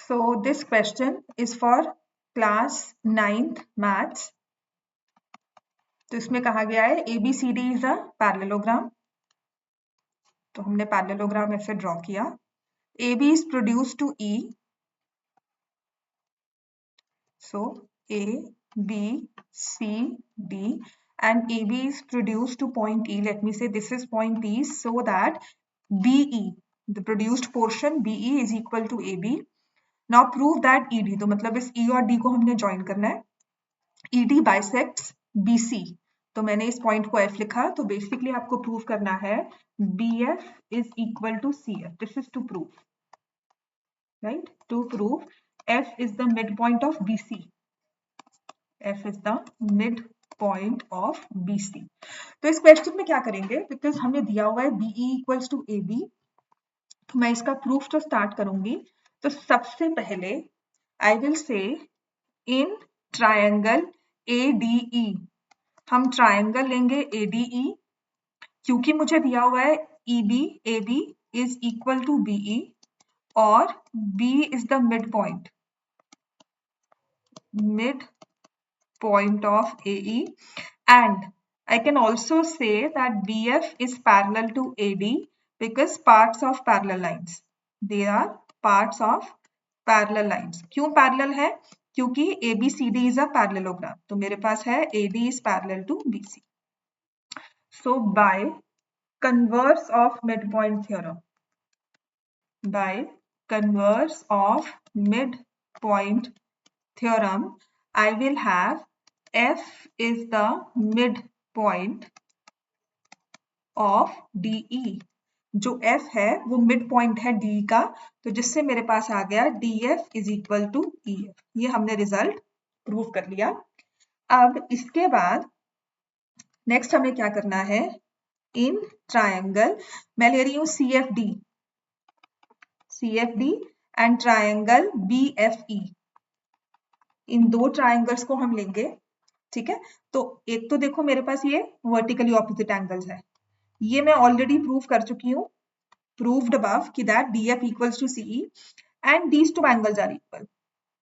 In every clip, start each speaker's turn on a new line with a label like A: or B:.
A: So this question is for class 9th maths. तो इसमें कहा गया है ABCD is a parallelogram. तो हमने parallelogram ऐसे ड्रॉ किया. AB is produced to E. So A, B, C, D, and AB is produced to point E. Let me say this is point E, so that BE, the produced portion BE is equal to AB. Now prove that ED, तो मतलब इस E और D को हमने join करना है. ED bisects BC, तो मैंने इस पॉइंट को F लिखा. तो बेसिकली आपको प्रूव करना है BF is equal to CF. This is to prove, right? To prove F is the midpoint of BC. F is the midpoint of BC. तो इस क्वेश्चन में क्या करेंगे, बिकॉज हमें दिया हुआ है BE equals to AB, तो मैं इसका प्रूफ तो स्टार्ट करूंगी. तो सबसे पहले I will say in triangle ADE, हम ट्रायंगल लेंगे ADE, क्योंकि मुझे दिया हुआ है EB AB is equal to BE और B is the midpoint of AE, and I can also say that BF is parallel to AD because parts of parallel lines. They are parts of parallel lines. क्यों parallel है? क्योंकि ABCD is a parallelogram. तो मेरे पास है AD is parallel to BC. So by converse of midpoint theorem, I will have F is the midpoint of DE. जो F है वो mid point है D का, तो जिससे मेरे पास आ गया DF is equal to EF. ये हमने रिजल्ट प्रूव कर लिया. अब इसके बाद नेक्स्ट हमें क्या करना है, इन ट्रायंगल मैं ले रही हूँ CFD एंड ट्रायंगल BFE. इन दो ट्रायंगल्स को हम लेंगे, ठीक है. तो एक तो देखो मेरे पास ये वर्टिकली ऑपोजिट एंगल्स है, ये मैं ऑलरेडी प्रूव कर चुकी हूँ, proved above कि that DF equals to CE and these two angles are equal.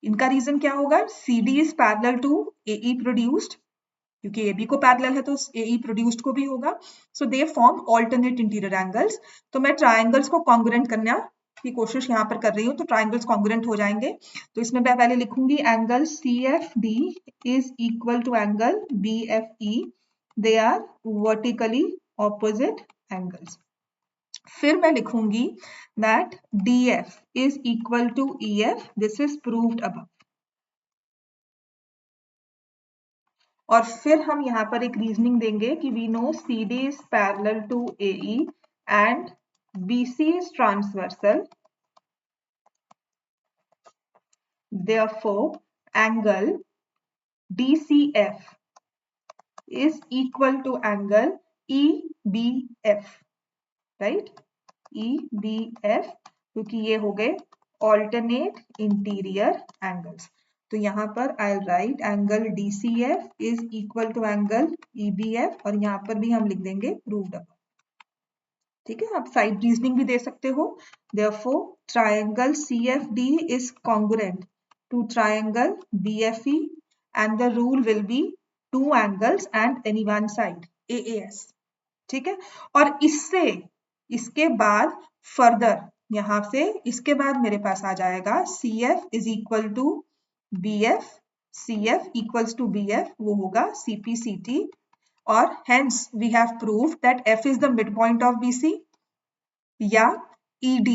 A: इनका रीजन क्या होगा, CD is parallel to AE produced, क्योंकि AB को पैरेलल है तो AE produced को भी होगा. So they form alternate interior angles. तो मैं ट्रायंगल्स को कॉन्ग्रुएंट करने की कोशिश यहाँ पर कर रही हूँ, तो ट्रायंगल्स कॉन्ग्रुएंट हो जाएंगे. तो इसमें मैं पहले लिखूंगी angle CFD is equal to angle BFE. They are vertically opposite angles. फिर मैं लिखूंगी that DF is equal to EF. This is proved above. और फिर हम यहाँ पर एक रीजनिंग देंगे कि we know CD is parallel to AE and BC is transversal. Therefore, angle DCF is equal to angle EBF. Right? EBF, क्योंकि ये हो गए alternate interior angles. तो यहाँ पर I'll write angle DCF is equal to angle EBF और यहाँ पर भी हम लिख देंगे proved above. ठीक है, आप साइड रीजनिंग भी दे सकते हो. Therefore, triangle CFD is congruent to triangle BFE and the rule will be two angles and any one side AAS. ठीक है, और इसके बाद फर्दर यहाँ से इसके बाद मेरे पास आ जाएगा CF is equal to BF, CF equals to BF, वो होगा CPCT, और hence we have proved that F is the midpoint of BC या ED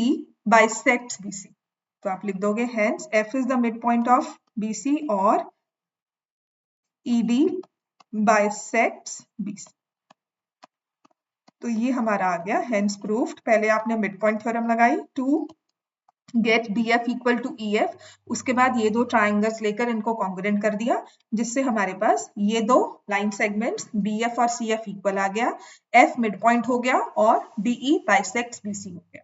A: bisects BC. तो आप लिख दोगे hence F is the midpoint of BC और ED bisects BC. तो ये हमारा आ गया hence proved. पहले आपने midpoint theorem लगाई to get DF equal to EF, उसके बाद ये दो ट्राइंगल्स लेकर इनको कॉन्ग्रुएंट कर दिया, जिससे हमारे पास ये दो लाइन सेगमेंट्स BF और CF इक्वल आ गया, F मिड पॉइंट हो गया और DE बाइसेक्ट्स BC हो गया.